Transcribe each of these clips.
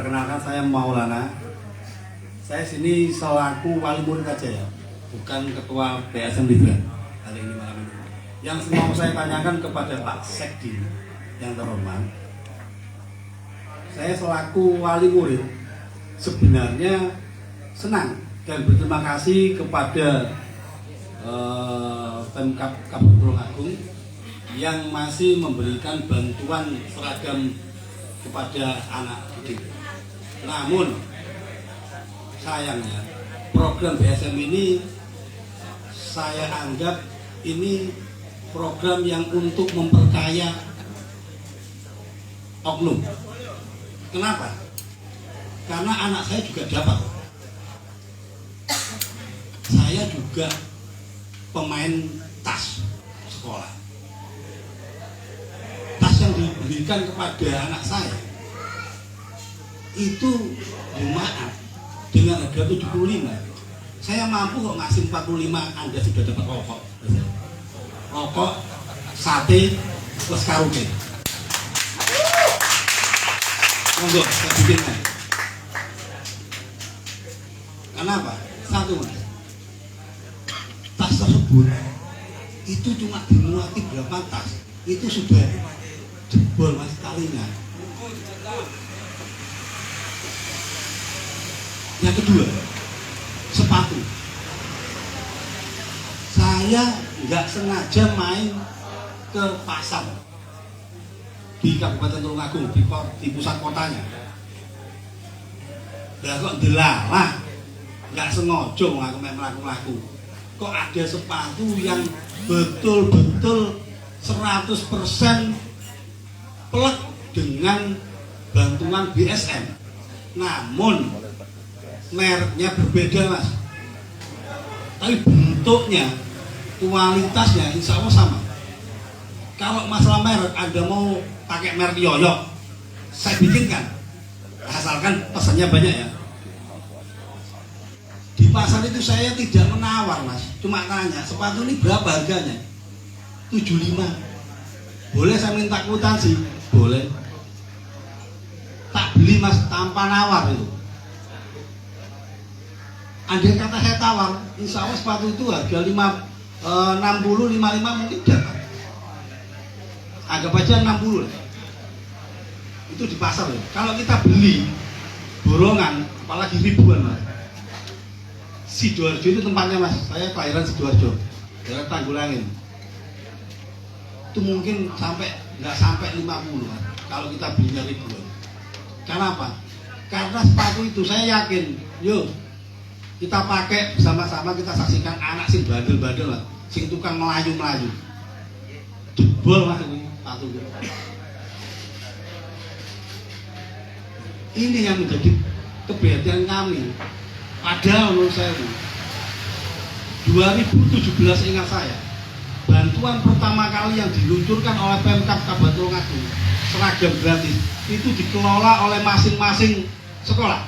Perkenalkan, saya Maulana. Saya sini selaku wali murid aja ya, bukan ketua PSM Libra kali ini malam ini. Yang mau saya tanyakan kepada Pak Sekdi yang terhormat, saya selaku wali murid sebenarnya senang dan berterima kasih kepada Pemkab Kabupaten Tulungagung yang masih memberikan bantuan seragam kepada anak didik. Namun sayangnya program BSM ini saya anggap ini program yang untuk memperkaya oknum. Kenapa? Karena anak saya juga dapat. Saya juga pemain tas sekolah. Tas yang diberikan kepada anak saya itu, maaf, dengan harga 75, saya mampu kok ngasih 45, Anda sudah dapat rokok. Rokok, sate, plus karaoke. Monggo, saya bikinkan. Kenapa? Satu, Mas. Tas tersebut itu cuma dimuati berapa tas, itu sudah jebol Mas kalinya. Yang kedua, sepatu. Saya nggak sengaja main ke pasar di Kabupaten Tulungagung, di pusat kotanya. Lah kok delalah, nggak sengaja aku melaku-laku. Kok ada sepatu yang betul-betul 100% plek dengan bantuan BSM. Namun mereknya berbeda, Mas. Tapi bentuknya, kualitasnya insya Allah sama. Kalau masalah merek, Anda mau pakai merek Yoyo, saya bikinkan. Asalkan pesannya banyak ya. Di pasar itu saya tidak menawar, Mas. Cuma tanya, sepatu ini berapa harganya? 75. Boleh saya minta kwitansi? Boleh. Tak beli, Mas, tanpa nawar itu. Andai kata saya tawar, insya Allah sepatu itu harga 60, 55 mungkin dapat. Anggap aja 60 lah. Itu di pasar ya. Kalau kita beli borongan, apalagi ribuan, Mas. Sidoarjo itu tempatnya, Mas. Saya kelahiran Sidoarjo, daerah Tanggulangin. Itu mungkin nggak sampai 50, Mas. Kalau kita belinya ribuan. Kenapa? Karena sepatu itu saya yakin, yuk kita pakai bersama-sama, kita saksikan anak sing bandel-bandel lah, sing tukang melayu-melayu. Jebol, Mas, ini sepatu itu. Ini yang menjadi keprihatinan kami. Padahal menurut saya 2017 ingat saya, bantuan pertama kali yang diluncurkan oleh Pemkab Kabupaten Tulungagung, seragam gratis, itu dikelola oleh masing-masing sekolah.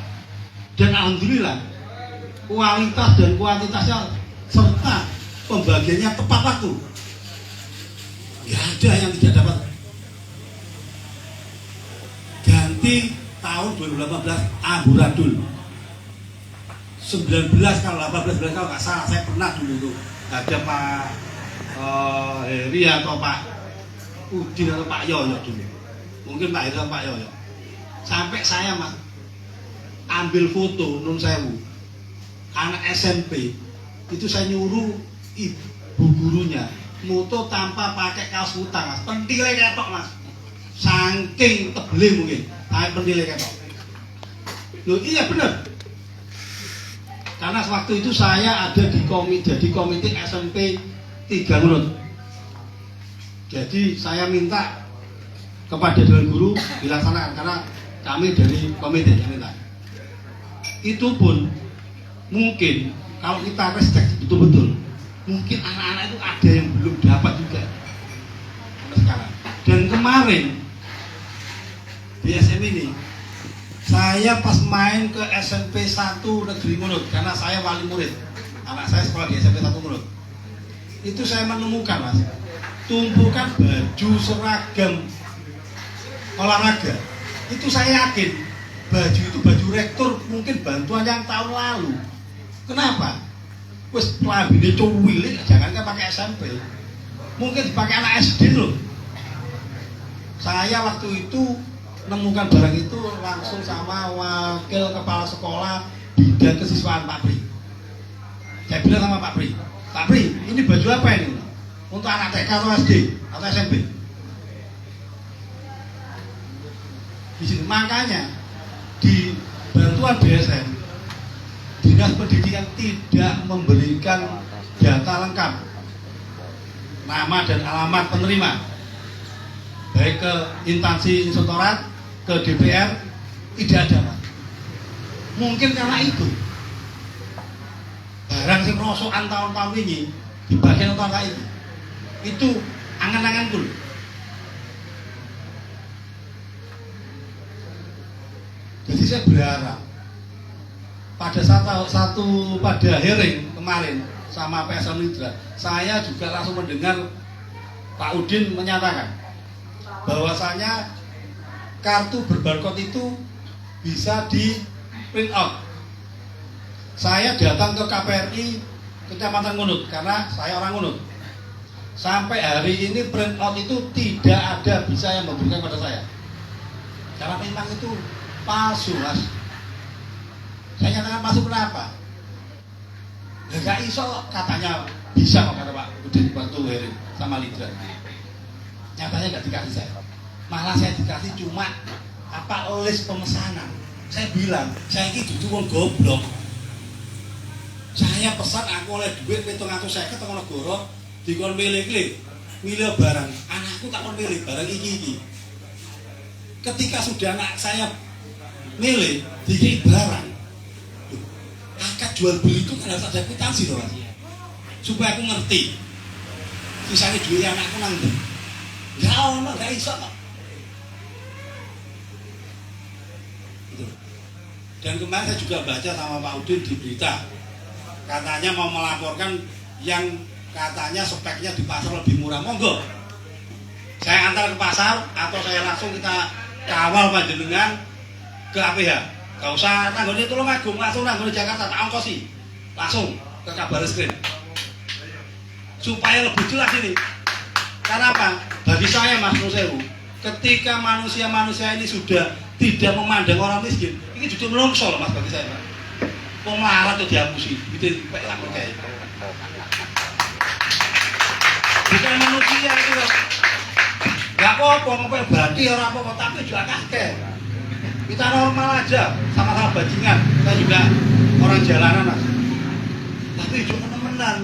Dan alhamdulillah kualitas dan kuantitasnya serta pembagiannya tepat waktu. Ya ada yang tidak dapat. Ganti tahun 2018 amburadul 19 kalau 18 kalau nggak salah, saya pernah dulu tuh ada Pak Heri atau Pak Udin atau Pak Yoyo dulu, mungkin Pak Heri atau Pak Yoyo, sampai saya, Mas, ambil foto nun sewu anak SMP itu, saya nyuruh ibu gurunya moto tanpa pakai kaos kutang, Mas, pentilnya ketok, Mas, saking tebelnya mungkin, tapi pentilnya ketok. Loh iya benar. Karena waktu itu saya ada di jadi komite SMP 3 Ngunut. Jadi saya minta kepada Dewan Guru dilaksanakan, karena kami dari komite yang minta. Itu pun mungkin kalau kita respect betul-betul, mungkin anak-anak itu ada yang belum dapat juga sekarang. Dan kemarin BSM ini, saya pas main ke SMP 1 Negeri Ngunut, karena saya wali murid, anak saya sekolah di SMP 1 Ngunut. Itu saya menemukan, Mas, tumpukan baju seragam olahraga. Itu saya yakin baju itu baju rektor mungkin bantuan yang tahun lalu. Kenapa? Wes lambene cuwil, jangankan pakai SMP. Mungkin dipakai anak SD loh. Saya waktu itu menemukan barang itu langsung sama wakil kepala sekolah bidang kesiswaan Pak Pri. Saya bilang sama Pak Pri, Pak Pri, ini baju apa ini? Untuk anak TK atau SD atau SMP? Di sini makanya di bantuan BSN Dinas Pendidikan tidak memberikan data lengkap nama dan alamat penerima baik ke instansi inspektorat, ke DPR, tidak ada Pak. Mungkin karena itu barang sing rosokan tahun-tahun ini di bagian utara itu angan-angan dulu. Jadi saya berharap pada pada hearing kemarin sama PSM Mitra, saya juga langsung mendengar Pak Udin menyatakan bahwasanya kartu berbarcode itu bisa di print out. Saya datang ke KPRI Kecamatan Ngunut karena saya orang Ngunut. Sampai hari ini print out itu tidak ada bisa yang memberikan pada saya. Karena memang itu palsu, Mas. Saya nyatakan palsu kenapa? Nggak iso katanya bisa kok kata Pak Udin waktu hearing sama Lidra. Nyatanya nggak dikasih saya. Malah saya dikasih cuma list pemesanan. Saya bilang, saya ini duduk wong goblok. Saya pesan aku oleh duit 750 teko negara dikon milih barang. Anakku tak kon milih barang iki. Ketika sudah anak saya milih dikei barang. Akad jual beli itu kan harus ada kwitansi loh Mas. Supaya aku ngerti. Sisanya duit anakku nang ndi. Enggak ono, enggak iso kok. Dan kemarin saya juga baca sama Pak Udin di berita, katanya mau melaporkan yang katanya speknya di pasar lebih murah. Monggo saya antar ke pasar atau saya langsung kita kawal panjenengan ke APH. Gak usah nanggone Tulungagung, langsung nanggone Jakarta, tak ongkosi langsung ke Kabaresskrim supaya lebih jelas ini. Karena apa? Bagi saya Mas Nusewu, ketika manusia ini sudah tidak memandang orang miskin, ini juga melongso loh Mas bagi saya. Wong melarat itu dihapusi, bikin pelang kayak. Bukan manusia itu loh. Gak apa-apa, ngomong berarti orang apa-apa, tapi juga kakek. Kita normal aja, sama-sama bajingan. Kita juga orang jalanan Mas. Tapi juga temenan.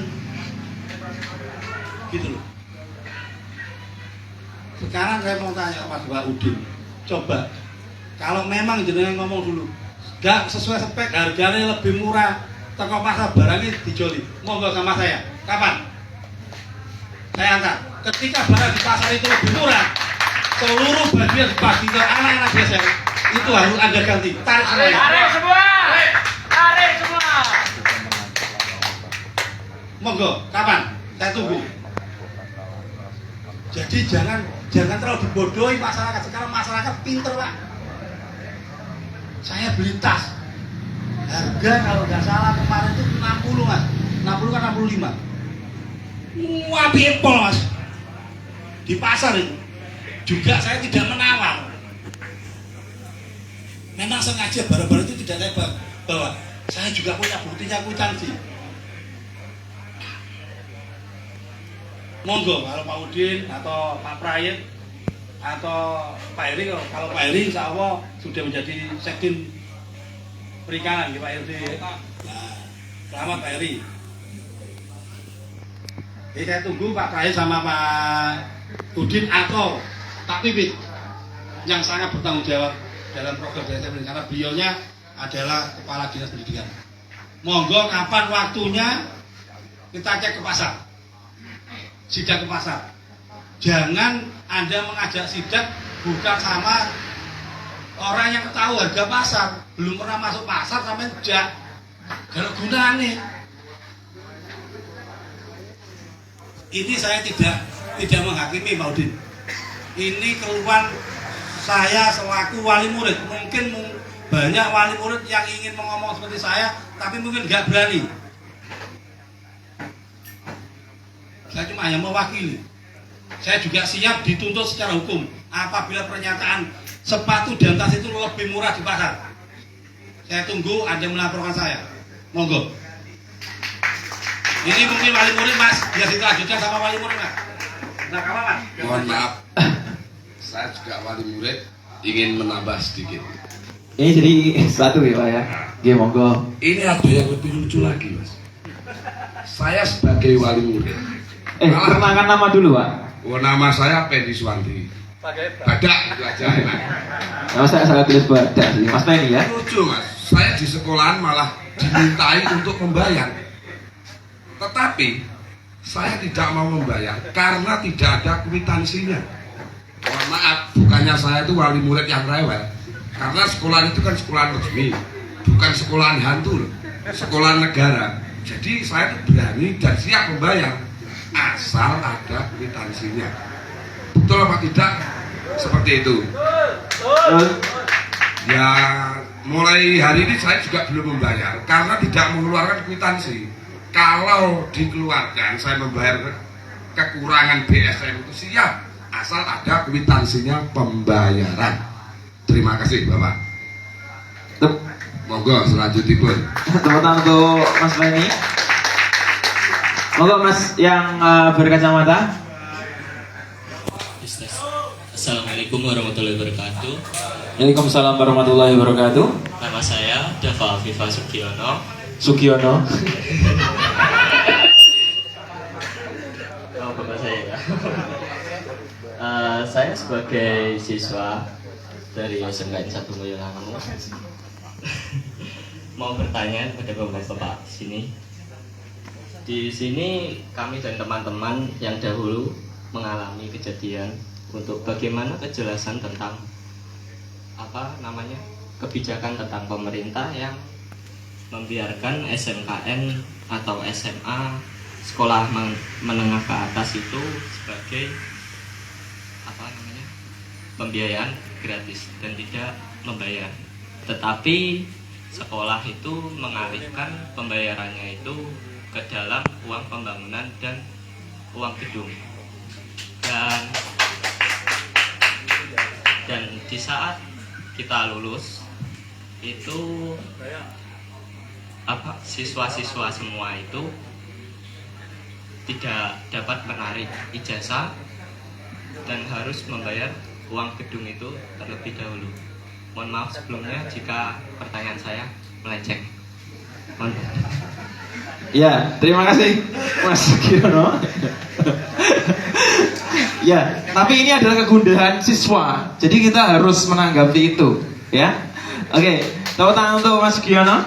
Gitu loh. Sekarang saya mau tanya Mas Pak Udin, coba kalau memang jenengan ngomong dulu gak sesuai spek, harganya lebih murah, toko pasar barangnya dijoli, monggo sama saya. Kapan? Saya antar. Ketika barang di pasar itu lebih murah, seluruh bagian dibagi ke anak-anak biasa, itu harus Anda ganti. Tarik semuanya. Tarik semua. Tarik semua. Monggo, kapan? Saya tunggu. Jadi jangan terlalu dibodohi masyarakat. Sekarang masyarakat pinter Pak. Saya beli tas, harga kalau nggak salah kemarin itu 60 Mas, 60 kan 65. Wah pol Mas. Di pasar itu juga saya tidak menawar. Memang sengaja barang-barang itu tidak saya bawa. Saya juga punya buktinya kwitansi. Monggo kalau Pak Udin atau Pak Prayit atau Pak Heri, kalau Pak Heri insya Allah sudah menjadi sekjen perikanan ya Pak Heri. Nah, selamat Pak Heri. Jadi saya tunggu Pak Prayit sama Pak Udin atau Pak Pipit yang sangat bertanggung jawab dalam program DSM ini, karena beliaunya adalah Kepala Dinas Pendidikan. Monggo kapan waktunya kita cek ke pasar, sidak ke pasar. Jangan Anda mengajak sidak bukan sama orang yang tahu harga pasar, belum pernah masuk pasar sampai tidak. Kalau gunanya ini saya tidak menghakimi Pak Udin. Ini keluhan saya selaku wali murid. Banyak wali murid yang ingin ngomong seperti saya, tapi mungkin nggak berani. Saya cuma hanya mewakili. Saya juga siap dituntut secara hukum apabila pernyataan sepatu dan tas itu lebih murah di pasar. Saya tunggu Anda melaporkan saya. Monggo. Ini mungkin wali murid Mas, biar dilanjutkan sama wali murid Mas. Nah, apa Mas? Mohon maaf, saya juga wali murid ingin menambah sedikit. Ini jadi satu ya Pak ya. Oke, monggo. Ini ada yang lebih lucu lagi Mas. Saya sebagai wali murid. Perkenalkan nama dulu Pak. Oh, nama saya Pendi Suwanti. Badak itu aja enak. Nama saya tulis Badak sih. Mas Penny ya. Lucu Mas, saya di sekolahan malah dimintai untuk membayar. Tetapi saya tidak mau membayar karena tidak ada kwitansinya. Mohon maaf, bukannya saya itu wali murid yang rewel. Karena sekolahan itu kan sekolahan resmi, bukan sekolahan hantu, sekolahan negara. Jadi saya itu berani dan siap membayar asal ada kwitansinya. Betul apa tidak? Seperti itu. Ya, mulai hari ini saya juga belum membayar karena tidak mengeluarkan kwitansi. Kalau dikeluarkan, saya membayar kekurangan BSM itu siap, asal ada kwitansinya pembayaran. Terima kasih Bapak. Monggo selanjutnya pun. Tepuk tangan untuk Mas Penny. Monggo Mas yang berkacamata. Assalamualaikum warahmatullahi wabarakatuh. Waalaikumsalam warahmatullahi wabarakatuh. Nama saya Dava Afifa Sugiono. Oh, bapak saya ya. Saya sebagai siswa dari SMK 1 Mojolangu mau bertanya kepada bapak sini. Di sini kami dan teman-teman yang dahulu mengalami kejadian untuk bagaimana kejelasan tentang kebijakan tentang pemerintah yang membiarkan SMKN atau SMA sekolah menengah ke atas itu sebagai pembiayaan gratis dan tidak membayar. Tetapi sekolah itu mengalihkan pembayarannya itu ke dalam uang pembangunan dan uang gedung. Dan di saat kita lulus itu siswa-siswa semua itu tidak dapat menarik ijazah dan harus membayar uang gedung itu terlebih dahulu. Mohon maaf sebelumnya jika pertanyaan saya melenceng. Mohon maaf. Ya, terima kasih Mas Sugiono. Ya, tapi ini adalah kegundahan siswa, jadi kita harus menanggapi itu, ya. Oke, tepuk tangan untuk Mas Sugiono.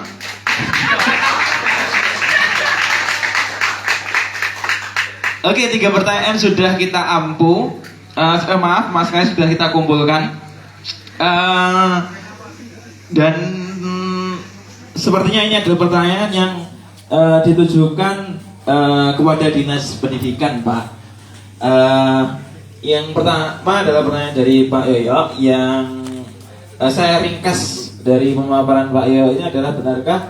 Oke, 3 pertanyaan sudah kita ampu. Maaf, Mas Kais sudah kita kumpulkan. Dan sepertinya ini adalah pertanyaan yang ditujukan kepada Dinas Pendidikan, Pak. Yang pertama adalah pertanyaan dari Pak Yoyo yang saya ringkas dari pemaparan Pak Yoyo ini adalah benarkah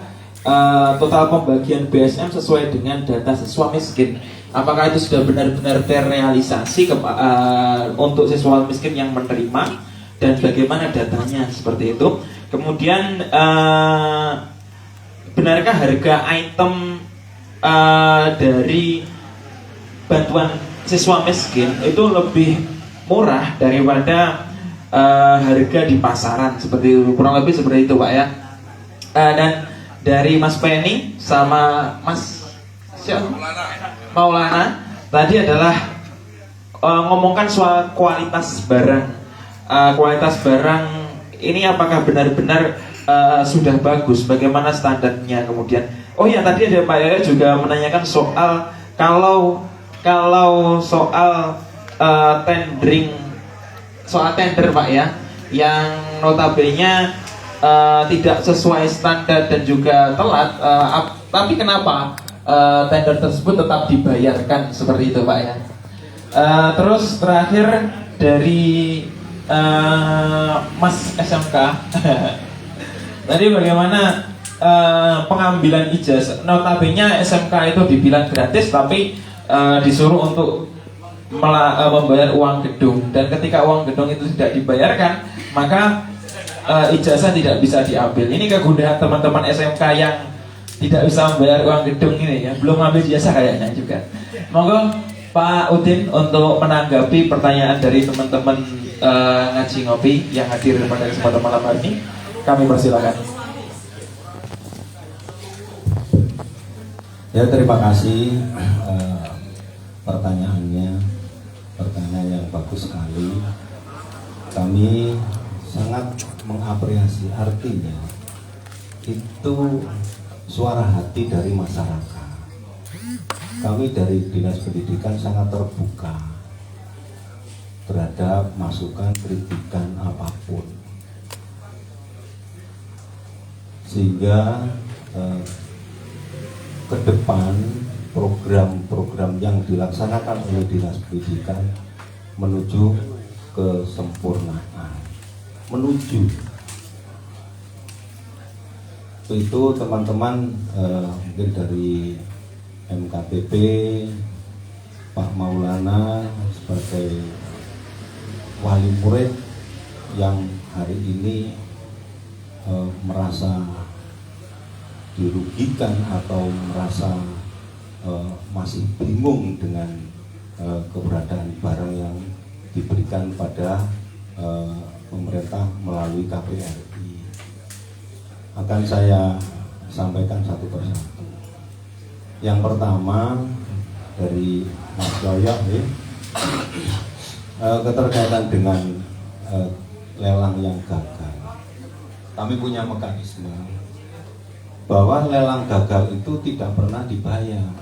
total pembagian BSM sesuai dengan data siswa miskin? Apakah itu sudah benar-benar terrealisasi untuk siswa miskin yang menerima dan bagaimana datanya seperti itu? Kemudian benarkah harga item dari bantuan siswa miskin itu lebih murah daripada harga di pasaran seperti itu, kurang lebih seperti itu Pak ya. Dan dari Mas Penny sama Mas Maulana tadi adalah ngomongkan soal kualitas barang. Kualitas barang ini apakah benar-benar sudah bagus? Bagaimana standarnya kemudian? Oh ya, tadi ada Pak Yaya juga menanyakan soal kalau soal tendering, soal tender Pak ya, yang notabene tidak sesuai standar dan juga telat, tapi kenapa tender tersebut tetap dibayarkan seperti itu Pak ya? Terus terakhir dari Mas SMK Tadi bagaimana pengambilan ijazah? Notabene SMK itu dibilang gratis, tapi disuruh untuk membayar uang gedung. Dan ketika uang gedung itu tidak dibayarkan, maka ijazah tidak bisa diambil. Ini kegundahan teman-teman SMK yang tidak bisa membayar uang gedung ini ya, belum ambil ijazah kayaknya juga. Monggo Pak Udin untuk menanggapi pertanyaan dari teman-teman ngaji ngopi yang hadir pada kesempatan malam hari ini, kami persilakan. Ya, terima kasih pertanyaannya, pertanyaan yang bagus sekali. Kami sangat mengapresiasi, artinya itu suara hati dari masyarakat. Kami dari Dinas Pendidikan sangat terbuka terhadap masukan, kritikan apapun, sehingga ke depan program-program yang dilaksanakan oleh Dinas Pendidikan menuju kesempurnaan, menuju itu teman-teman mungkin dari MKPP, Pak Maulana sebagai wali murid yang hari ini merasa dirugikan atau merasa masih bingung dengan keberadaan barang yang diberikan pada pemerintah melalui KPRI, akan saya sampaikan satu persatu. Yang pertama dari Mas Yoyo, keterkaitan dengan lelang yang gagal. Kami punya mekanisme bahwa lelang gagal itu tidak pernah dibayar,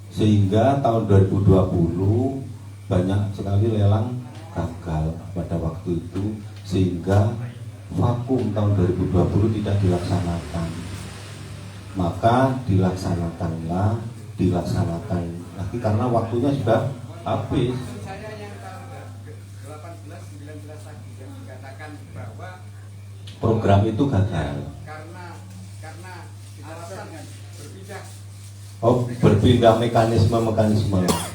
sehingga tahun 2020 banyak sekali lelang gagal pada waktu itu, sehingga vakum tahun 2020 tidak dilaksanakan. Maka dilaksanakan lagi karena waktunya sudah habis. Program itu gagal. Oh, berpindah mekanisme.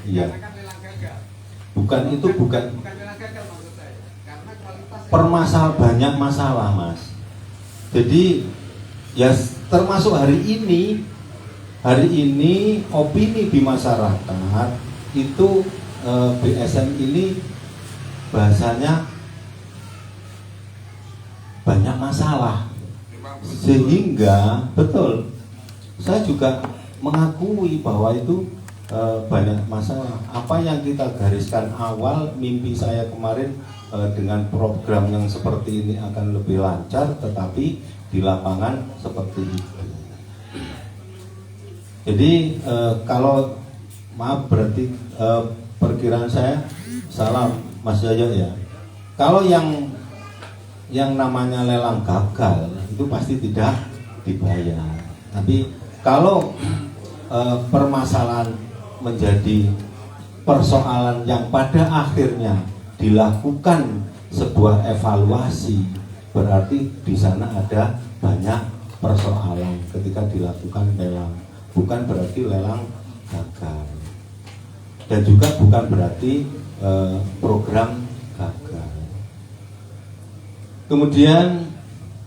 Iya. Bukan banyak masalah, Mas. Jadi ya termasuk hari ini opini di masyarakat itu BSN ini bahasanya banyak masalah, sehingga betul saya juga mengakui bahwa itu banyak masalah. Apa yang kita gariskan awal, mimpi saya kemarin dengan program yang seperti ini akan lebih lancar, tetapi di lapangan seperti itu. Jadi kalau maaf berarti perkiraan saya salah, Mas Yoyo ya. Kalau yang namanya lelang gagal itu pasti tidak dibayar. Tapi kalau permasalahan menjadi persoalan yang pada akhirnya dilakukan sebuah evaluasi, berarti di sana ada banyak persoalan ketika dilakukan lelang. Bukan berarti lelang gagal, dan juga bukan berarti program gagal. Kemudian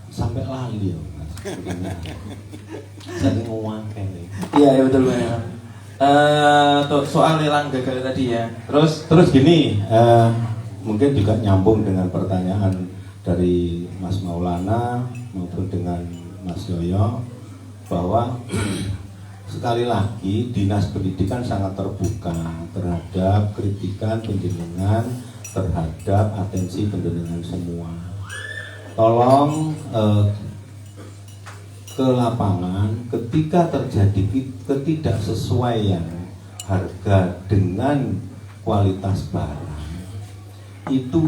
sampai lali ya, Mas. Saya ngomongin. Iya, betul banget. Soal lelang gagal tadi ya. Terus gini, mungkin juga nyambung dengan pertanyaan dari Mas Maulana maupun dengan Mas Yoyo, bahwa sekali lagi Dinas Pendidikan sangat terbuka terhadap kritikan penjenengan, terhadap atensi penjenengan semua. Tolong ke lapangan ketika terjadi ketidaksesuaian harga dengan kualitas barang, itu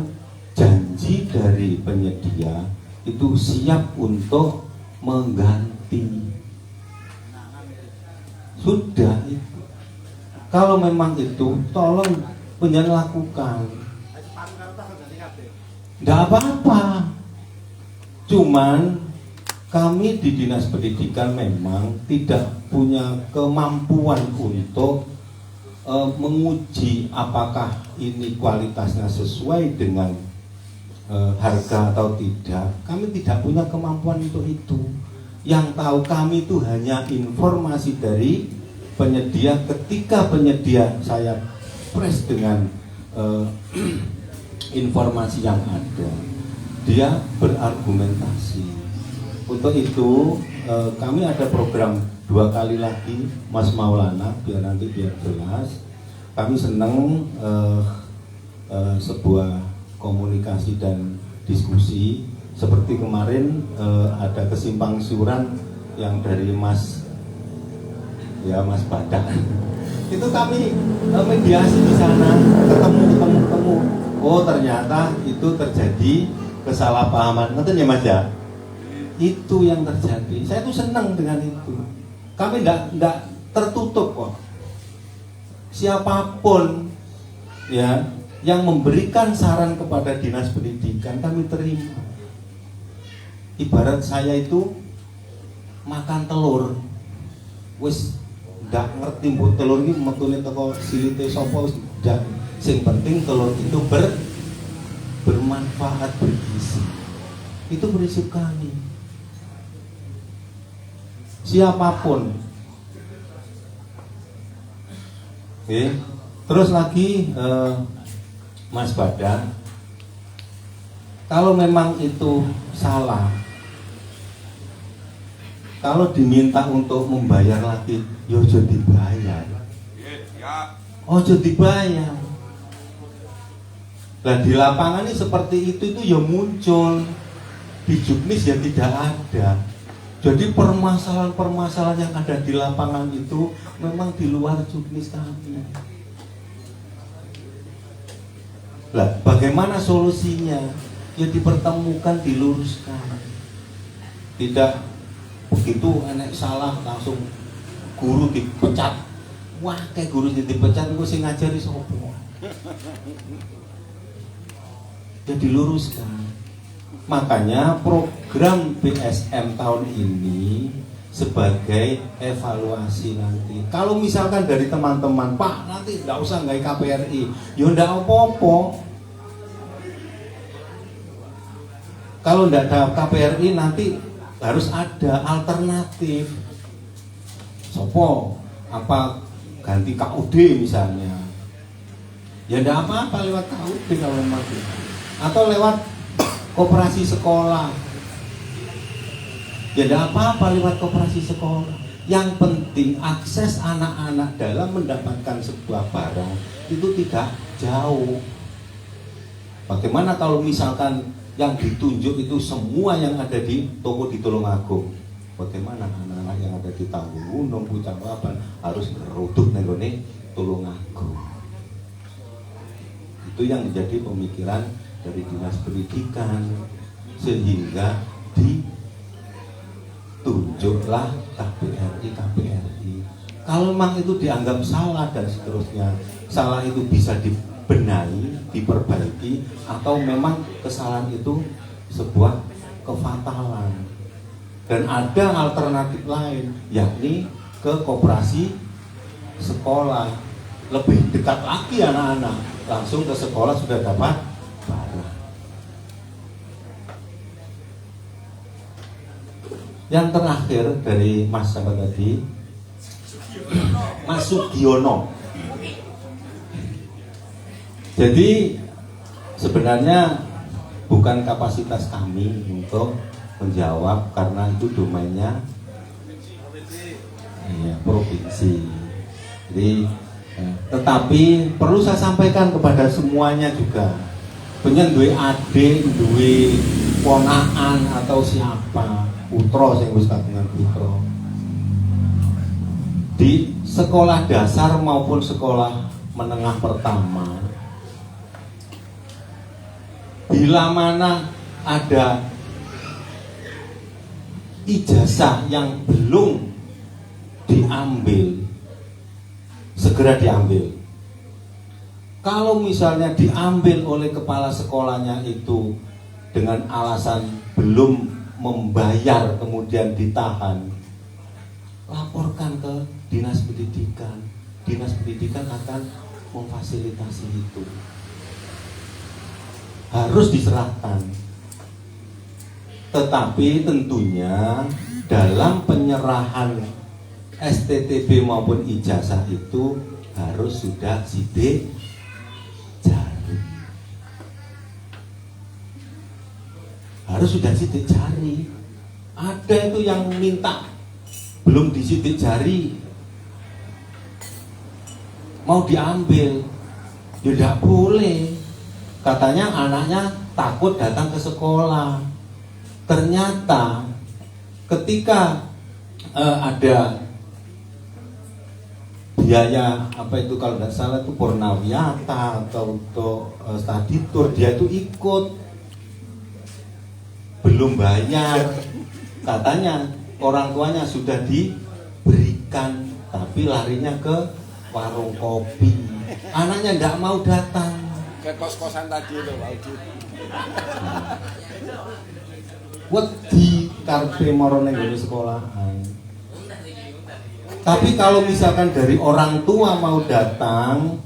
janji dari penyedia itu siap untuk mengganti. Sudah itu. Kalau memang itu, tolong penjenengan lakukan. Tidak apa-apa. Cuman kami di Dinas Pendidikan memang tidak punya kemampuan untuk menguji apakah ini kualitasnya sesuai dengan harga atau tidak. Kami tidak punya kemampuan untuk itu. Yang tahu kami itu hanya informasi dari penyedia. Ketika penyedia saya press dengan informasi yang ada, dia berargumentasi. Untuk itu kami ada program 2 kali lagi, Mas Maulana, biar jelas. Kami senang sebuah komunikasi dan diskusi seperti kemarin ada kesimpang siuran yang dari Mas Badak. Itu kami mediasi di sana, ketemu. Oh ternyata itu terjadi kesalahpahaman. Ngerti ya Mas ya? Itu yang terjadi. Saya tuh senang dengan itu. Kami enggak tertutup kok. Siapapun ya yang memberikan saran kepada Dinas Pendidikan kami terima. Ibarat saya itu makan telur, wis ndak ngerti mbok telur iki metune teko silite sapa wis ndak. Sing penting telur itu bermanfaat, bergizi. Itu prinsip kami. Siapapun. Oke. Terus lagi Mas Badan, kalau memang itu salah, kalau diminta untuk membayar lagi, ya ojo dibayar. Ojo dibayar. Nah di lapangan ini seperti itu ya muncul, di Juknis ya tidak ada. Jadi permasalahan-permasalahan yang ada di lapangan itu memang di luar Juknis kami. Lah, bagaimana solusinya? Ya dipertemukan, diluruskan. Tidak begitu enek salah langsung guru dipecat. Wah, kayak guru dipecat gue sing ngajari sopo. Ya diluruskan. Makanya program PSM tahun ini sebagai evaluasi nanti. Kalau misalkan dari teman-teman, Pak nanti nggak usah nggak KPRI, ya nggak apa-apa. Kalau nggak ada KPRI nanti harus ada alternatif. Sopo apa ganti KUD misalnya. Ya nggak apa-apa lewat KUD kalau memang. Atau lewat koperasi sekolah. Ya tidak apa-apa lewat koperasi sekolah. Yang penting akses anak-anak dalam mendapatkan sebuah barang itu tidak jauh. Bagaimana kalau misalkan yang ditunjuk itu semua yang ada di toko di Tulungagung? Bagaimana anak-anak yang ada di Tanggungunung, Pucang Laban harus ngeruduk nenggone Tulungagung? Itu yang menjadi pemikiran dari Dinas Pendidikan, sehingga ditunjuklah KPRI. Kalau memang itu dianggap salah dan seterusnya, salah itu bisa dibenahi, diperbaiki, atau memang kesalahan itu sebuah kefatalan. Dan ada alternatif lain, yakni ke koperasi sekolah. Lebih dekat lagi anak-anak, langsung ke sekolah sudah dapat barang. Yang terakhir dari Mas sahabat tadi, Mas Sugiono. Jadi sebenarnya bukan kapasitas kami untuk menjawab karena itu domainnya provinsi. Jadi tetapi perlu saya sampaikan kepada semuanya juga, punya duwe adik, duwe ponakan atau siapa, putra sing wis kagungan putra. Di sekolah dasar maupun sekolah menengah pertama, bila mana ada ijazah yang belum diambil, segera diambil. Kalau misalnya diambil oleh kepala sekolahnya itu dengan alasan belum belum membayar kemudian ditahan, laporkan ke dinas pendidikan. Dinas pendidikan akan memfasilitasi itu. Harus diserahkan. Tetapi tentunya dalam penyerahan STTB maupun ijazah itu harus sudah sidik jari. Harus sudah sidik jari. Ada itu yang minta belum disidik jari, mau diambil, ya tidak boleh. Katanya anaknya takut datang ke sekolah. Ternyata ketika ada biaya apa itu kalau tidak salah itu Purnawiyata atau untuk study tour, dia itu ikut belum bayar. Katanya orang tuanya sudah diberikan, tapi larinya ke warung kopi. Anaknya tidak mau datang. Kayak kos-kosan tadi itu, Pak. Wedi karpe morone ngene sekolahan. Tapi kalau misalkan dari orang tua mau datang,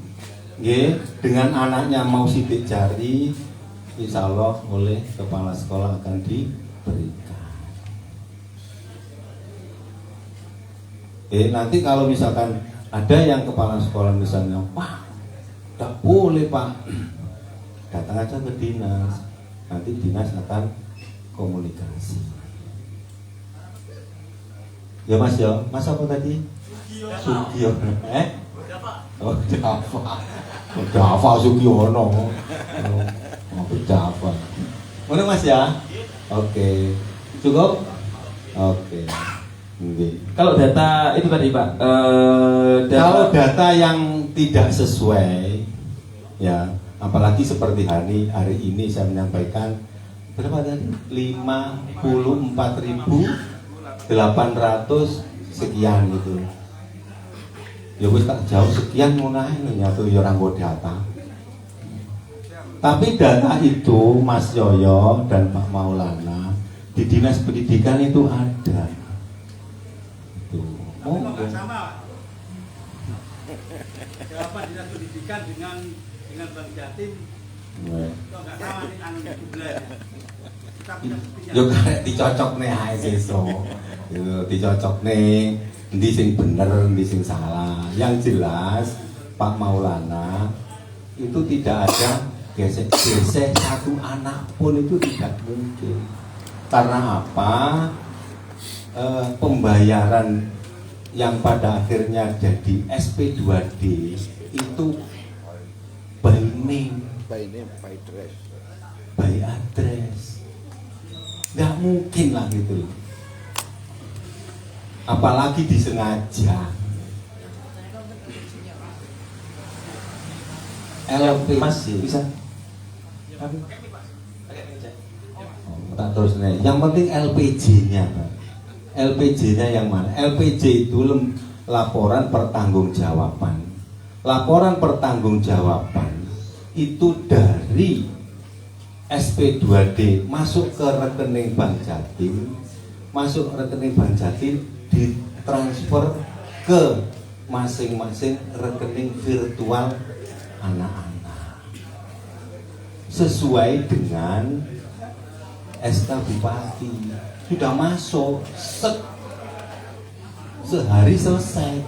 nggih, dengan anaknya mau sidik jari, insya Allah oleh kepala sekolah akan diberikan. Nanti kalau misalkan ada yang kepala sekolah misalnya, Pak, tidak boleh Pak, datang aja ke dinas, nanti dinas akan komunikasi. Ya Mas ya, Mas apa tadi? Sugio. Oh Java Sugiono. Oh Java. Mana Mas ya? Oke. Cukup? Oke. Kalau data itu tadi Pak, kalau data yang tidak sesuai, ya, apalagi seperti hari ini saya menyampaikan berapa tadi? 54.800 sekian gitu. Ya wis tak jauh sekian mulai nyatu ya orang data. Tapi data itu Mas Yoyo dan Pak Maulana di Dinas Pendidikan itu ada. Oh, nggak sama. Berapa dinas pendidikan dengan Bank Jatim? Nggak sama nih anu jumlahnya. Yo karek dicocok nih ae sesuk. Yo dicocok nih endi sing bener, endi sing salah. Yang jelas Pak Maulana itu tidak ada gesek-gesek satu anak pun, itu tidak mungkin. Karena apa? Pembayaran yang pada akhirnya jadi SP2D itu by name, by address. Nggak mungkin lah gitu. Apalagi disengaja. LP Mas bisa. Tak terus nih. Yang penting LPG-nya, Pak. LPG-nya yang mana? LPG itu laporan pertanggungjawaban. Laporan pertanggungjawaban itu dari SP2D masuk ke rekening Bank Jatim, masuk rekening Bank Jatim, ditransfer ke masing-masing rekening virtual anak-anak sesuai dengan SK Bupati. Sudah masuk sehari selesai,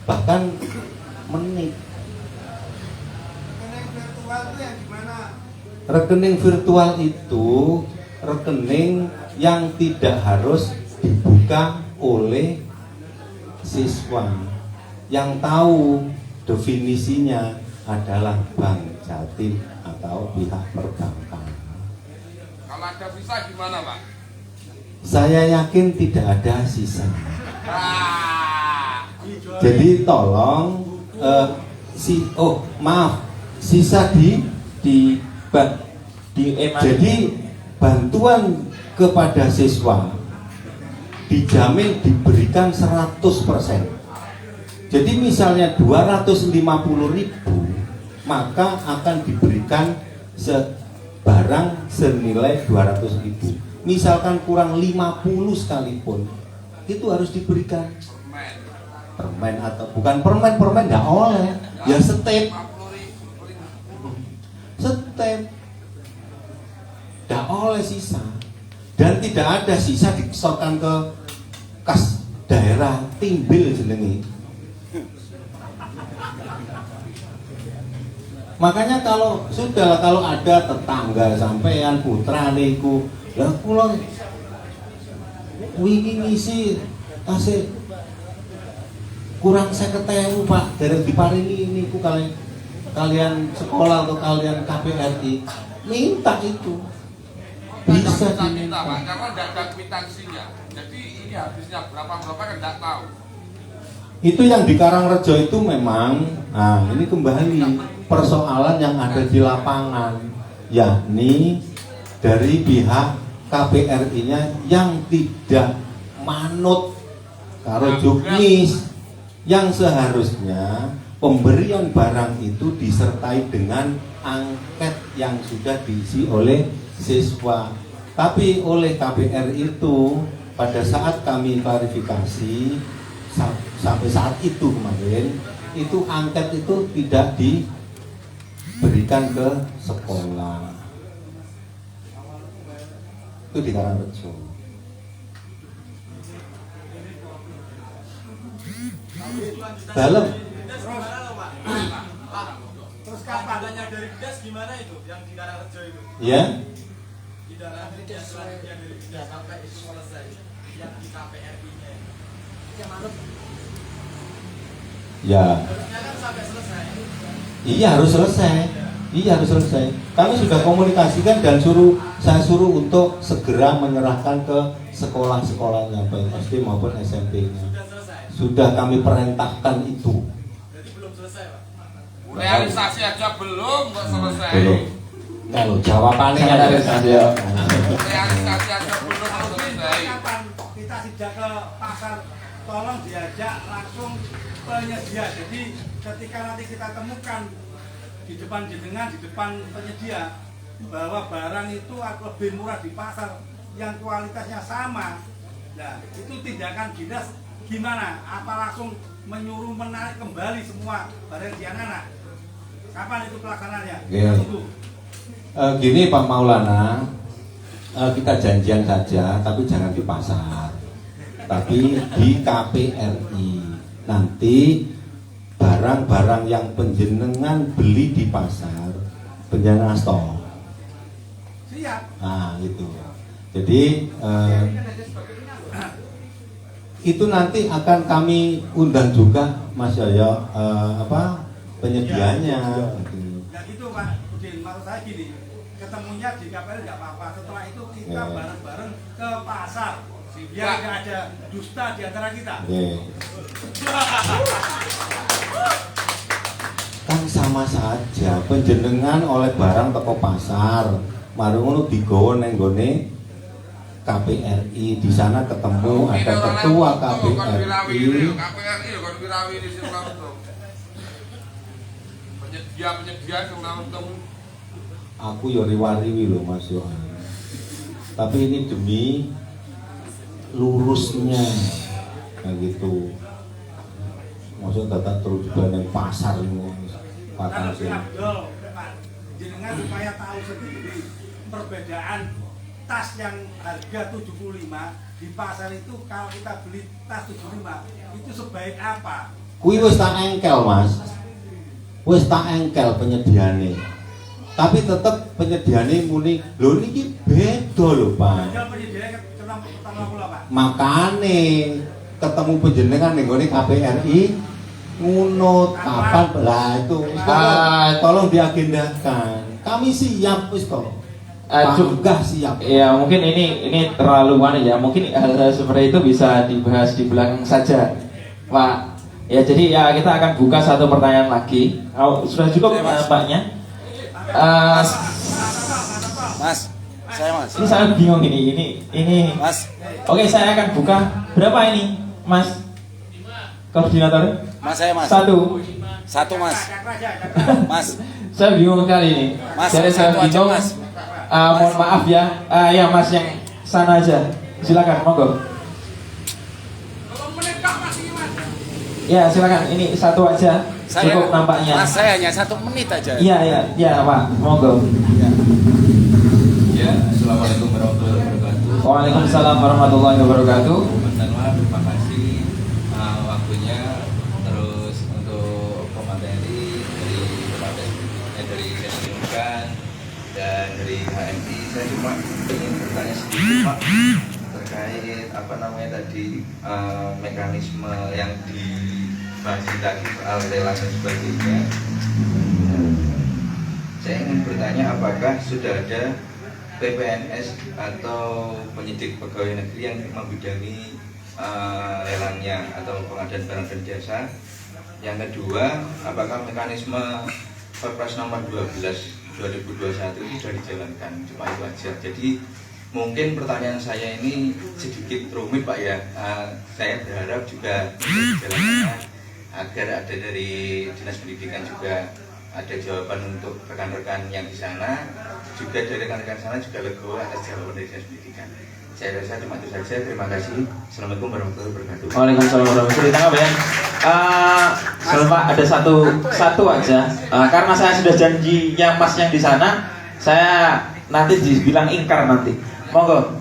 bahkan menit. Rekening virtual itu rekening yang tidak harus dibuka oleh siswa. Yang tahu definisinya adalah Bank Jatim atau pihak perbankan. Kalau ada sisa gimana, Pak? Saya yakin tidak ada sisa. Jadi tolong sisa jadi bantuan kepada siswa dijamin diberikan 100%. Jadi misalnya 250.000, maka akan diberikan barang senilai 200.000. misalkan kurang 50 sekalipun, itu harus diberikan permen atau bukan permen nggak oleh, ya step nggak oleh sisa, dan tidak ada sisa disetorkan ke kas daerah timbil jenenge. Makanya kalau ada tetangga sampean putra niku, lah kula wingi ngisi tasih kurang 50.000 Pak, dereng diparingi niku kalian sekolah atau kalian KPRI, minta itu. Bisa minta Pak, diminta. karena tidak ada kwitansinya. Jadi ini habisnya berapa kan tidak tahu. Itu yang di Karangrejo itu memang, nah ini kembali persoalan yang ada di lapangan, yakni dari pihak KPRI-nya yang tidak manut karo juknis, yang seharusnya pemberian barang itu disertai dengan angket yang sudah diisi oleh siswa. Tapi oleh KPRI itu pada saat kami klarifikasi sampai saat itu kemarin, itu angket itu tidak diberikan ke sekolah. Itu di Karangrejo. Dalam. Terus kampanyenya dari Dinas gimana itu yang di Karangrejo itu? Ya. Tidak nanti yang dari Dinas sampai selesai yang di KPRI-nya. Ya. Harusnya kan sampai selesai. Iya harus selesai. Iya harus selesai. Kami sudah komunikasikan dan saya suruh untuk segera menyerahkan ke sekolah-sekolahnya, baik SD maupun SMP-nya. Sudah selesai. Sudah kami perintahkan itu. Jadi belum selesai, Pak. Realisasi aja belum kok selesai. Belum. Kalau jawabannya Sangat realisasi, ya. Realisasi aja belum selesai. Kapan kita sidak ke pasar, tolong diajak langsung penyedia. Jadi ketika nanti kita temukan di depan jenengan, di depan penyedia, bahwa barang itu lebih murah di pasar yang kualitasnya sama, nah itu tindakan dinas gimana? Apa langsung menyuruh menarik kembali semua barang di anak-anak? Kapan itu pelaksanaannya? Kita tunggu. Gini Pak Maulana, kita janjian saja, tapi jangan di pasar, tapi di KPRI. Nanti barang-barang yang penjenengan beli di pasar, penjenengan stok. Siap. Nah itu. Jadi itu nanti akan kami undang juga Mas Yoyo, penyediaannya. Ya gitu Pak Udin, maksud saya gini, ketemunya di KPR nggak apa-apa, setelah itu kita bareng-bareng ke pasar biar nggak ada dusta di antara kita. Oke. Kan sama saja, penjenengan oleh barang toko pasar, marung ngono digawa neng gone KPRI, di sana ketemu ada ketua KPRI. KPRI kon wirawi di sini langsung. Penyedia yang langsung. Aku yo riwariwi loh Mas Yohan. Tapi ini demi lurusnya, kayak gitu. Maksudnya datang terus juga neng pasar ini. Kalau si Abdul, Pak, jenengan supaya tahu sendiri perbedaan tas yang harga 75 di pasar itu, kalau kita beli tas 75 itu sebaik apa? Kuwi wis tak engkel Mas. Wis tak engkel penyediaane. Tapi tetep penyediaane muni, lho niki beda lho Pak. Padahal penyediaannya ketemu pula Pak. Makane ketemu penjenengan ning gone KPRI ngunut kapan lah itu. Tolong diagendakan. Kami siap wis kok. Juga siap. Ya mungkin ini terlalu aneh ya. Mungkin hal seperti itu bisa dibahas di belakang saja, Pak. Ya jadi ya kita akan buka satu pertanyaan lagi. Sudah cukup Paknya? Mas, saya Mas. Ini saya bingung ini. Mas, Oke, saya akan buka. Berapa ini, Mas? Koordinator? Mas saya Mas. Satu, Mas. Mas, saya bingung kali ini. Mas, Jadi saya satu aja bingung. Mas. Mohon maaf ya. Ya Mas yang sana aja. Silakan, monggo. Ya, silakan. Ini satu aja. Cukup nampaknya. Mas, saya hanya 1 menit aja. Iya, Pak. Monggo. Ya, assalamualaikum warahmatullahi wabarakatuh. Waalaikumsalam warahmatullahi wabarakatuh. Pertama, terima kasih waktunya, terus untuk pemateri dari Kesenimukan dan dari HMI. Saya cuma ingin bertanya sedikit Pak terkait tadi mekanisme yang dibahas tadi soal lelang dan sebagainya. Saya ingin bertanya apakah sudah ada PPNS atau penyidik pegawai negeri yang membidangi lelangnya atau pengadaan barang dan jasa. Yang kedua, apakah mekanisme Perpres nomor 12 2021 itu sudah dijalankan? Cuma itu aja. Jadi mungkin pertanyaan saya ini sedikit rumit Pak ya. Saya berharap juga dijalankan agar ada dari Dinas Pendidikan juga ada jawaban untuk rekan-rekan yang di sana, juga dari rekan-rekan sana juga legowo atas jawaban dari Dinas Pendidikan. Saya rasa cuma itu saja. Terima kasih. Assalamualaikum warahmatullahi wabarakatuh. Waalaikumsalam warahmatullahi wabarakatuh. Pak, ada satu aja. Karena saya sudah janji yang Mas yang di sana, saya nanti dibilang ingkar nanti. Monggo.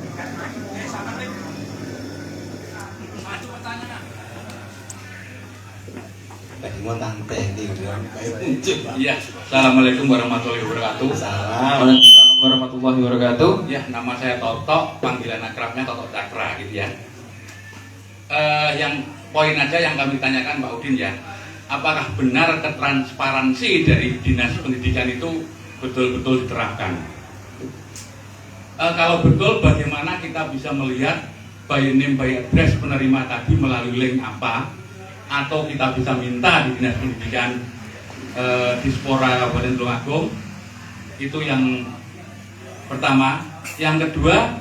Iya, assalamualaikum warahmatullahi wabarakatuh. Waalaikumsalam warahmatullahi wabarakatuh. Ya, nama saya Toto, panggilan akrabnya Toto Cakra gitu ya. Yang poin aja yang kami tanyakan Pak Udin ya, apakah benar ketransparansi dari Dinas Pendidikan itu betul-betul diterapkan? Kalau betul, bagaimana kita bisa melihat by name by address penerima tadi melalui link apa? Atau kita bisa minta di Dinas Pendidikan Dispora Kabupaten Tulungagung. Itu yang pertama. Yang kedua,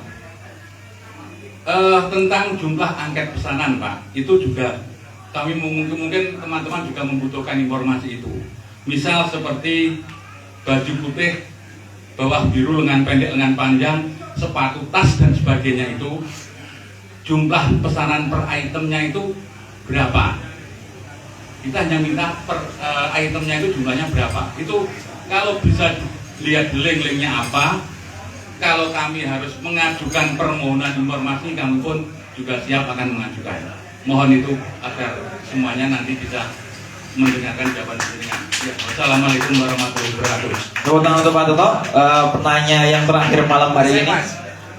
tentang jumlah angket pesanan Pak, itu juga kami mungkin teman-teman juga membutuhkan informasi itu. Misal seperti baju putih, bawah biru, lengan pendek, lengan panjang, sepatu, tas dan sebagainya, itu jumlah pesanan per itemnya itu berapa? Kita hanya minta per itemnya itu jumlahnya berapa. Itu kalau bisa lihat link-linknya apa. Kalau kami harus mengajukan permohonan informasi, kami pun juga siap akan mengajukan. Mohon itu agar semuanya nanti bisa mendengarkan jawaban jenengan. Ya, wassalamualaikum warahmatullahi wabarakatuh. Tepuk tangan untuk Pak Toto. Pertanyaan yang terakhir malam hari ini.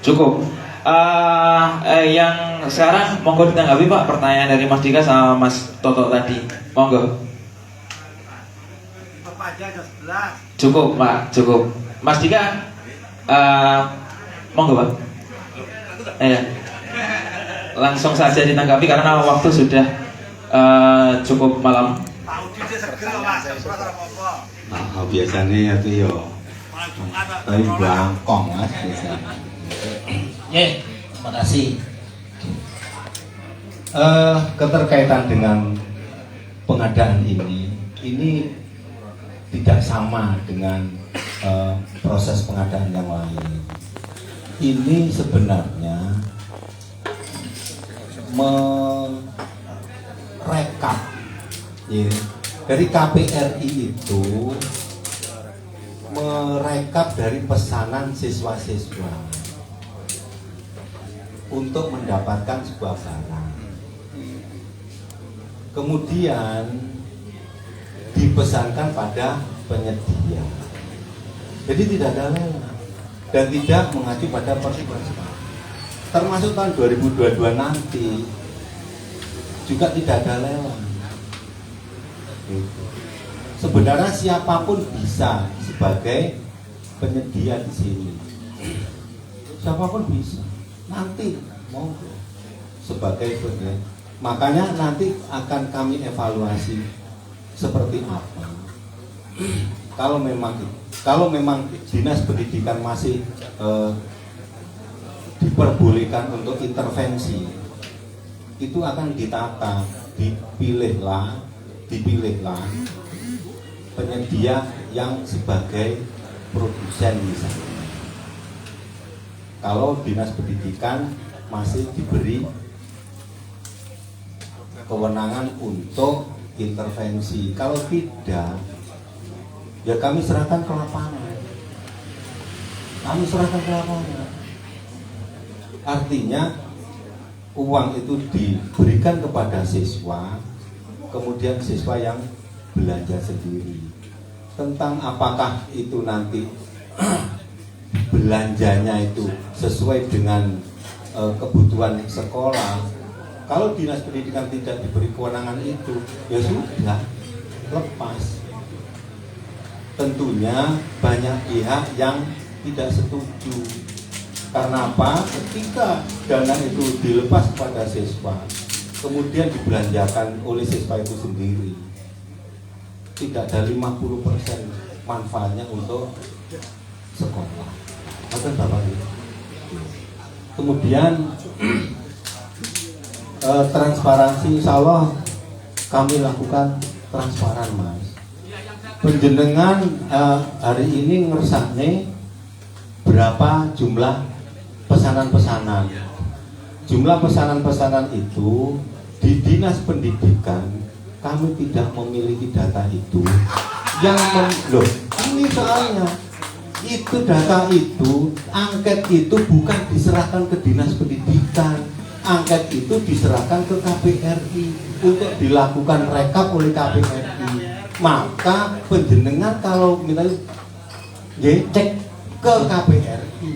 Cukup. Yang sekarang monggo ditanggapi Pak pertanyaan dari Mas Dika sama Mas Toto tadi. Monggo. Cukup Pak, cukup. Mas Dika, monggo Pak. Langsung saja ditanggapi karena waktu sudah cukup malam. Nah, biasanya itu yo tapi bangkong Mas biasanya. Terima kasih. Keterkaitan dengan pengadaan ini tidak sama dengan proses pengadaan yang lain. Ini sebenarnya merekap ya, dari KPRI itu merekap dari pesanan siswa-siswa untuk mendapatkan sebuah barang, kemudian dipesankan pada penyedia. Jadi tidak ada lelang dan tidak mengacu pada persiapan. Termasuk tahun 2022 nanti juga tidak ada lelang. Sebenarnya siapapun bisa sebagai penyedia di sini. Siapapun bisa. Nanti mau sebagai penyedia. Makanya nanti akan kami evaluasi seperti apa. Kalau memang Dinas Pendidikan masih diperbolehkan untuk intervensi, itu akan ditata, dipilihlah penyedia yang sebagai produsen misalnya. kalau dinas pendidikan masih diberi kewenangan untuk intervensi. Kalau tidak, ya kami serahkan ke lapangan. Kami serahkan ke lapangan. Artinya uang itu diberikan kepada siswa, kemudian siswa yang belanja sendiri. Tentang apakah itu nanti belanjanya itu sesuai dengan kebutuhan sekolah. Kalau dinas pendidikan tidak diberi kewenangan itu, ya sudah, lepas. Tentunya banyak pihak yang tidak setuju. Karena apa? Ketika dana itu dilepas kepada siswa, kemudian dibelanjakan oleh siswa itu sendiri, tidak ada 50% manfaatnya untuk sekolah. Betul Bapak Ibu. Kemudian transparansi, insya Allah kami lakukan transparan, Mas. Penjenengan hari ini ngersakne berapa jumlah pesanan-pesanan. Jumlah pesanan-pesanan itu di dinas pendidikan kami tidak memiliki data itu. Loh, ini soalnya itu data itu, angket itu bukan diserahkan ke dinas pendidikan. Angket itu diserahkan ke KPRI untuk dilakukan rekap oleh KPRI. Maka penjenengan kalau misalnya cek ke KPRI,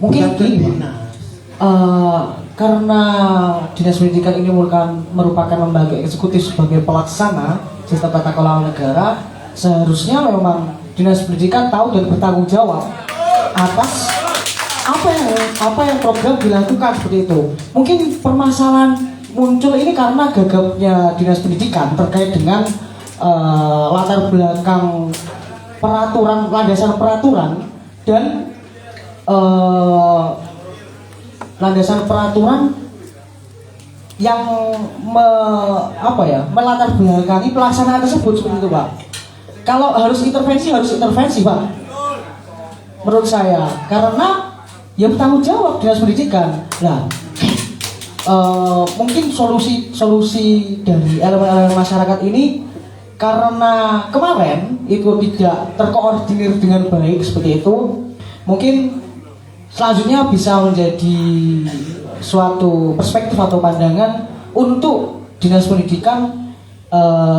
mungkin bukan ke gini, dinas. Karena dinas pendidikan ini merupakan lembaga eksekutif sebagai pelaksana sistem tata kelola negara, seharusnya memang dinas pendidikan tahu dan bertanggung jawab atas apa yang program dilakukan seperti itu. Mungkin permasalahan muncul ini karena gagapnya dinas pendidikan terkait dengan latar belakang peraturan, landasan peraturan dan landasan peraturan yang melatar belakangi pelaksanaan tersebut seperti itu, Pak. Kalau harus intervensi, Pak. Menurut saya, karena ya bertanggung jawab dinas pendidikan. Nah, mungkin solusi dari elemen-elemen masyarakat ini karena kemarin itu tidak terkoordinir dengan baik seperti itu, mungkin selanjutnya bisa menjadi suatu perspektif atau pandangan untuk dinas pendidikan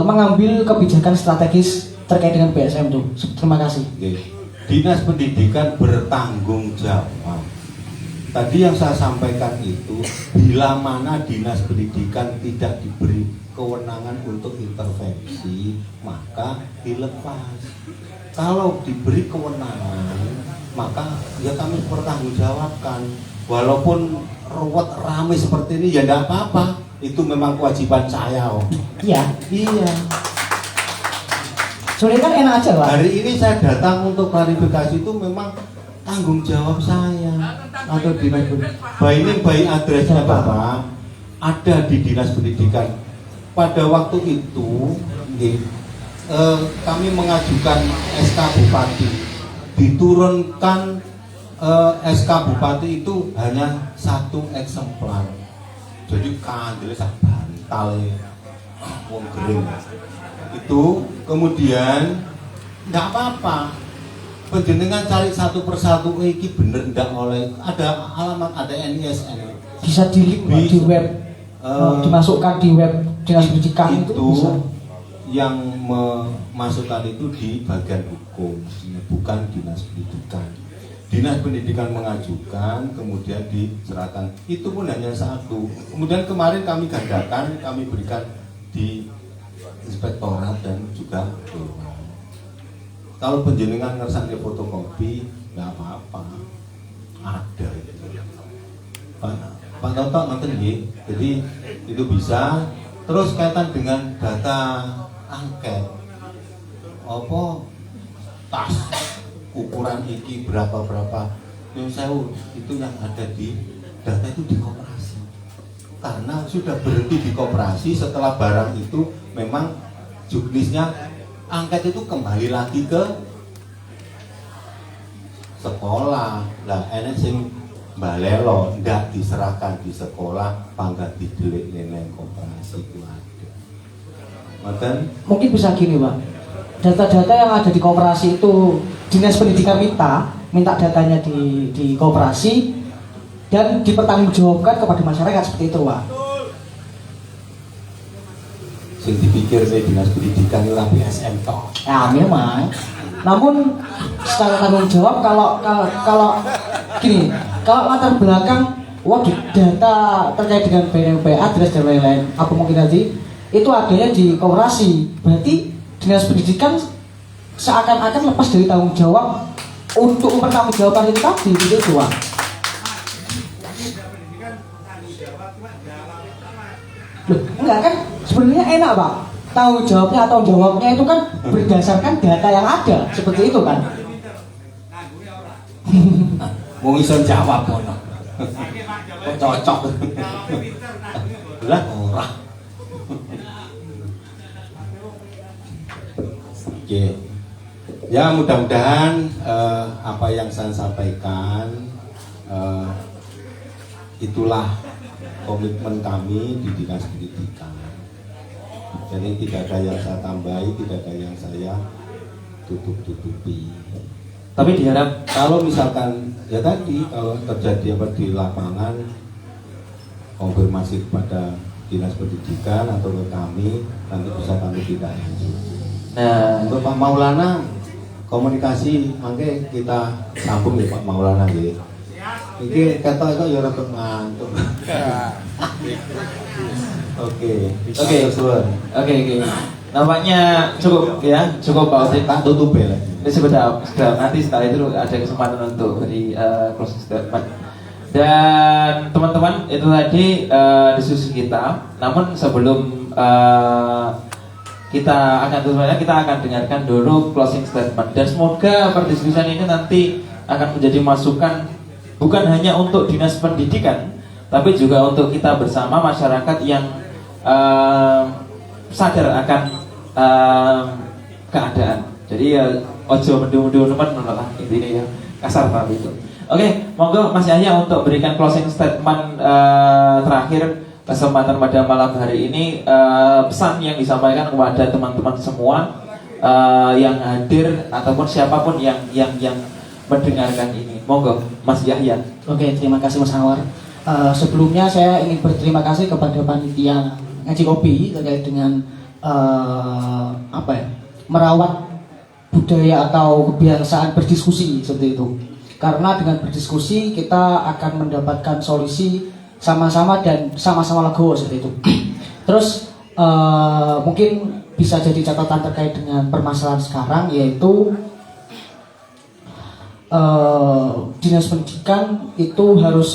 mengambil kebijakan strategis terkait dengan PSM itu. Terima kasih. Dinas pendidikan bertanggung jawab. Tadi yang saya sampaikan itu, bila mana dinas pendidikan tidak diberi kewenangan untuk intervensi, maka dilepas. Kalau diberi kewenangan, maka ya kami bertanggungjawabkan. Walaupun ruwet ramai seperti ini, ya tidak apa-apa. Itu memang kewajiban saya. Iya. Iya. Sebenarnya kan enak aja, Pak. Hari ini saya datang untuk klarifikasi itu memang tanggung jawab saya atau dinas pendidikan. By adresnya Bapak ada di dinas pendidikan. Pada waktu itu kami mengajukan SK Bupati, diturunkan SK Bupati itu hanya 1 eksemplar. Jadi kandil sak bantal wong kering. Itu kemudian nggak apa-apa, penjenengan cari satu persatu iki bener ndak oleh ada alamat, ada NISN, bisa di web, dimasukkan di web dinas pendidikan itu bisa. Yang memasukkan itu di bagian hukum, bukan dinas pendidikan. Dinas pendidikan mengajukan, kemudian diserahkan. Itu pun hanya 1. Kemudian kemarin kami gandakan, kami berikan di inspektorat dan juga dewan. Kalau penjenengan ngersakne fotokopi, nggak apa-apa, ada itu. Pak Toto nonton nggih. Jadi itu bisa. Terus kaitan dengan data angket, apa tas ukuran iki berapa yang sewu itu yang ada di data itu di koperasi. Karena sudah berhenti di koperasi setelah barang itu memang juknisnya angket itu kembali lagi ke sekolah. Lah enek sing balelo ndak diserahkan di sekolah pangkat didelik neng koperasi itu ada. Mungkin bisa gini Pak, data-data yang ada di koperasi itu dinas pendidikan minta datanya di koperasi dan dipertanggungjawabkan kepada masyarakat seperti itu Pak. Sing dipikir saya dinas pendidikan itu PSM toh. Ya memang. Namun secara tanggung jawab kalau gini, kalau latar belakang data terkait dengan BNP, address dan lain-lain, apa mungkin tadi itu adanya di koperasi, berarti dinas pendidikan seakan-akan lepas dari tanggung jawab untuk mempertanggungjawabkan itu tadi, gitu Pak. Loh, enggak kan? Sebenarnya enak Pak. Tanggung jawabnya atau jawabnya itu kan berdasarkan data yang ada, seperti itu kan? Mau iso jawab ono. Cocok. Lah ora. Oke. Ya mudah-mudahan apa yang saya sampaikan itulah komitmen kami di dinas pendidikan. Jadi tidak ada yang saya tambahi, tidak ada yang saya tutup-tutupi. Tapi diharap kalau misalkan ya tadi kalau terjadi apa di lapangan, konfirmasi kepada dinas pendidikan atau ke kami, nanti bisa kami tindak lanjut. Nah, untuk Pak Maulana komunikasi mangke kita sambung ya Pak Maulana nggih. Iki kata itu ya rada ngantuk. Oke. Nampaknya cukup ya, cukup Pak Udin. Tak tutup ya. Sudah. Nanti setelah itu ada kesempatan untuk beri closing statement. Dan teman-teman itu tadi diskusi kita. Namun sebelum kita akan dengarkan dulu closing statement. Dan semoga perdiskusian ini nanti akan menjadi masukan bukan hanya untuk dinas pendidikan, tapi juga untuk kita bersama masyarakat yang sadar akan keadaan. Jadi ya ojo mendu-mendu teman lah intinya ya, kasar tapi itu. Oke, monggo Mas Yahya untuk berikan closing statement terakhir kesempatan pada malam hari ini, pesan yang disampaikan kepada teman-teman semua yang hadir ataupun siapapun yang mendengarkan ini. Monggo Mas Yahya. Oke, terima kasih Mas Anwar. Sebelumnya saya ingin berterima kasih kepada panitia Ngaji Kopi terkait dengan merawat budaya atau kebiasaan berdiskusi seperti itu. Karena dengan berdiskusi kita akan mendapatkan solusi sama-sama dan sama-sama legowo seperti itu. Terus mungkin bisa jadi catatan terkait dengan permasalahan sekarang, yaitu dinas pendidikan itu harus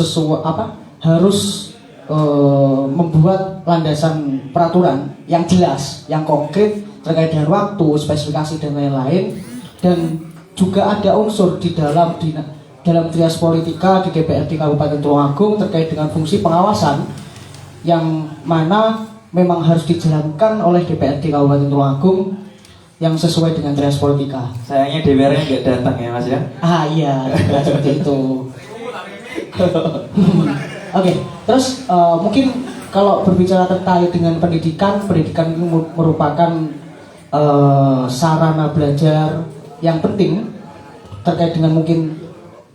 membuat landasan peraturan yang jelas, yang konkret terkait dengan waktu, spesifikasi dan lain-lain, dan juga ada unsur di dalam trias politika di DPRD Kabupaten Tulungagung terkait dengan fungsi pengawasan yang mana memang harus dijalankan oleh DPRD Kabupaten Tulungagung yang sesuai dengan trias politika. Sayangnya DPR-nya nggak datang ya Mas ya? Iya, seperti itu. Oke, terus mungkin kalau berbicara terkait dengan pendidikan itu merupakan sarana belajar yang penting terkait dengan mungkin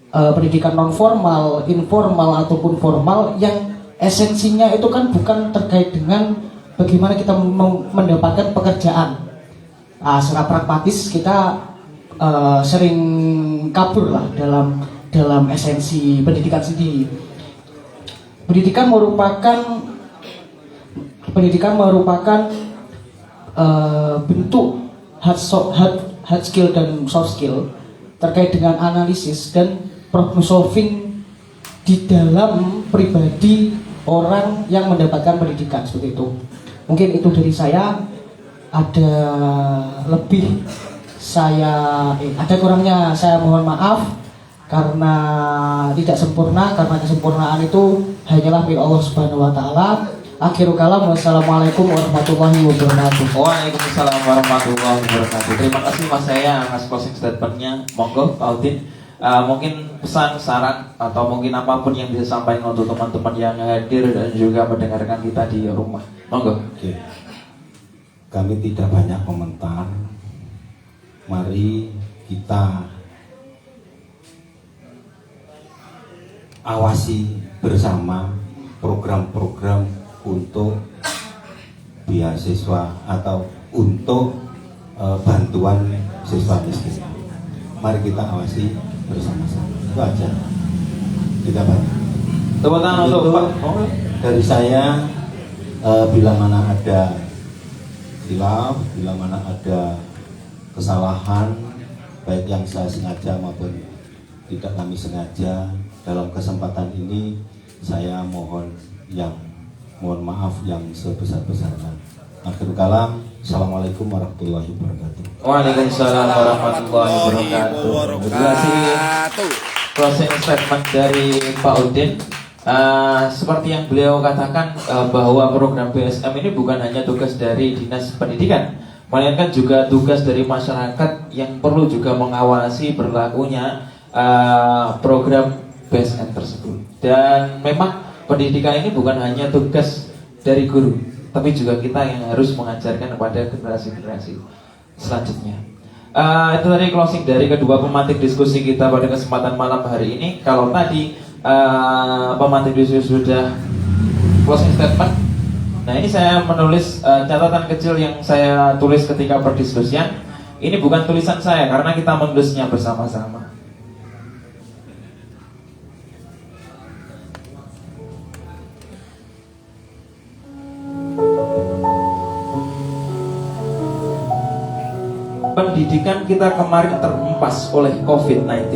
pendidikan non formal, informal ataupun formal yang esensinya itu kan bukan terkait dengan bagaimana kita mendapatkan pekerjaan. Secara pragmatis kita sering kabur lah dalam esensi pendidikan sendiri. Pendidikan merupakan bentuk hard skill dan soft skill terkait dengan analisis dan problem solving di dalam pribadi orang yang mendapatkan pendidikan seperti itu. Mungkin itu dari saya. Ada lebih ada kurangnya saya mohon maaf karena tidak sempurna, karena kesempurnaan itu hanyalah milik Allah Subhanahu wa taala. Akhirul kalam, wassalamualaikum warahmatullahi wabarakatuh. Waalaikumsalam warahmatullahi wabarakatuh. Terima kasih Mas Yahya atas closing statementnya. Monggo Pak Udin. Mungkin pesan, saran, atau mungkin apapun yang bisa sampaikan untuk teman-teman yang hadir dan juga mendengarkan kita di rumah. Monggo. Oke. Kami tidak banyak komentar. Mari kita awasi bersama program-program untuk beasiswa atau untuk bantuan siswa miskin. Mari kita awasi bersama-sama. Itu aja. Tidak banyak. Tepuk tangan untuk Pak. Dari saya, bila mana ada khilaf, bila mana ada kesalahan, baik yang saya sengaja maupun tidak kami sengaja, dalam kesempatan ini saya mohon maaf yang sebesar-besarnya. Akhir kalam, assalamualaikum warahmatullahi wabarakatuh. Waalaikumsalam warahmatullahi wabarakatuh. Terima kasih closing statement dari Pak Udin. Seperti yang beliau katakan bahwa program BSM ini bukan hanya tugas dari Dinas Pendidikan, melainkan juga tugas dari masyarakat yang perlu juga mengawasi berlakunya program BSM tersebut. Dan memang pendidikan ini bukan hanya tugas dari guru, tapi juga kita yang harus mengajarkan kepada generasi-generasi selanjutnya. Itu tadi closing dari kedua pemantik diskusi kita pada kesempatan malam hari ini. Kalau tadi pemantik diskusi sudah closing statement, nah ini saya menulis catatan kecil yang saya tulis ketika perdiskusian. Ini bukan tulisan saya karena kita menulisnya bersama-sama. Pendidikan kita kemarin terhempas oleh COVID-19.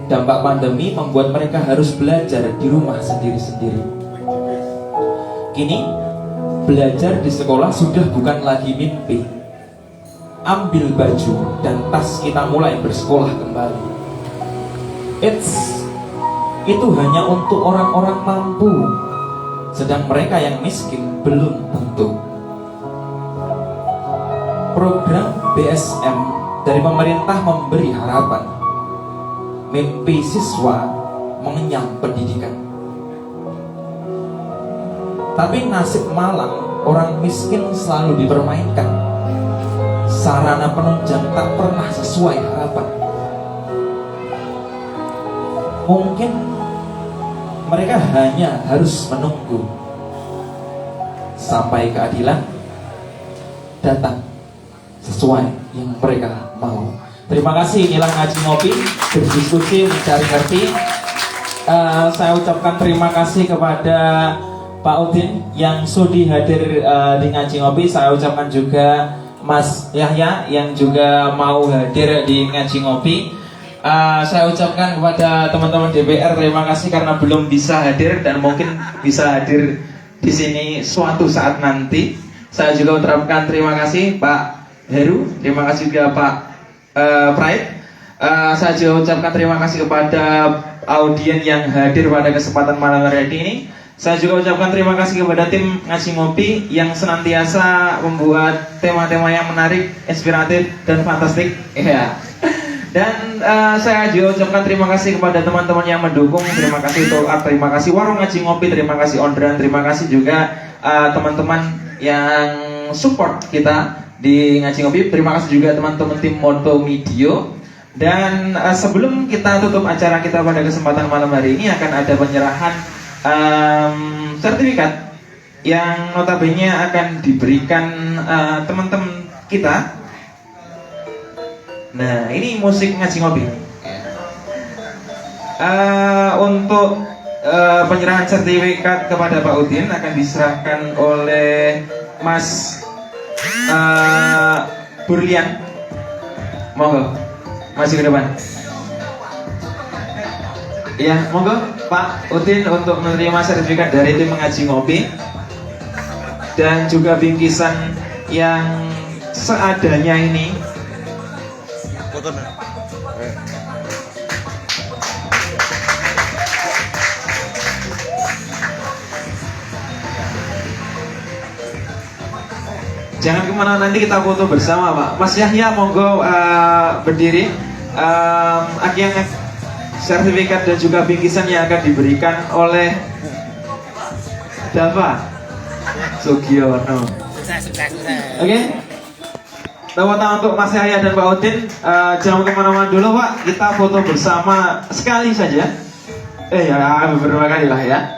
Dampak pandemi membuat mereka harus belajar di rumah sendiri-sendiri. Kini, belajar di sekolah sudah bukan lagi mimpi. Ambil baju dan tas, kita mulai bersekolah kembali. Itu hanya untuk orang-orang mampu, sedang mereka yang miskin belum tentu. Program BSM dari pemerintah memberi harapan, mimpi siswa mengenyam pendidikan. Tapi nasib malang orang miskin selalu dipermainkan. Sarana penunjang tak pernah sesuai harapan. Mungkin mereka hanya harus menunggu sampai keadilan datang sesuai yang mereka mau. Terima kasih. Inilah Ngaji Ngopi, berdiskusi mencari ngerti. Saya ucapkan terima kasih kepada Pak Udin yang sudi hadir di Ngaji Ngopi. Saya ucapkan juga Mas Yahya yang juga mau hadir di Ngaji Ngopi. Saya ucapkan kepada teman-teman DPR terima kasih karena belum bisa hadir dan mungkin bisa hadir di sini suatu saat nanti. Saya juga ucapkan terima kasih Pak Heru, terima kasih juga Pak Pride. Saya juga ucapkan terima kasih kepada audien yang hadir pada kesempatan malam hari ini. Saya juga ucapkan terima kasih kepada tim Ngaji Ngopi yang senantiasa membuat tema-tema yang menarik, inspiratif, dan fantastik. Ya. Dan saya juga ucapkan terima kasih kepada teman-teman yang mendukung. Terima kasih Tolak, terima kasih Warung Ngaji Ngopi, terima kasih Ondran, terima kasih juga teman-teman yang support kita di Ngaji Ngopi. Terima kasih juga teman-teman tim Moto Media. Dan sebelum kita tutup acara kita pada kesempatan malam hari ini, akan ada penyerahan sertifikat yang notabene akan diberikan teman-teman kita. Nah, ini musik Ngaji Ngopi. Untuk penyerahan sertifikat kepada Pak Udin akan diserahkan oleh Mas Burlian. Monggo, masih ke depan. Ya, monggo Pak Udin untuk menerima sertifikat dari tim Ngaji Ngopi dan juga bingkisan yang seadanya ini. Jangan kemana, nanti kita foto bersama Pak. Mas Yahya monggo berdiri. sertifikat dan juga bingkisan yang akan diberikan oleh Dava Sugiono. Oke. Tepuk tangan untuk Mas Yahya dan Pak Udin. Jangan kemana-mana dulu Pak. Kita foto bersama sekali saja. Ya beberapa kali lah ya.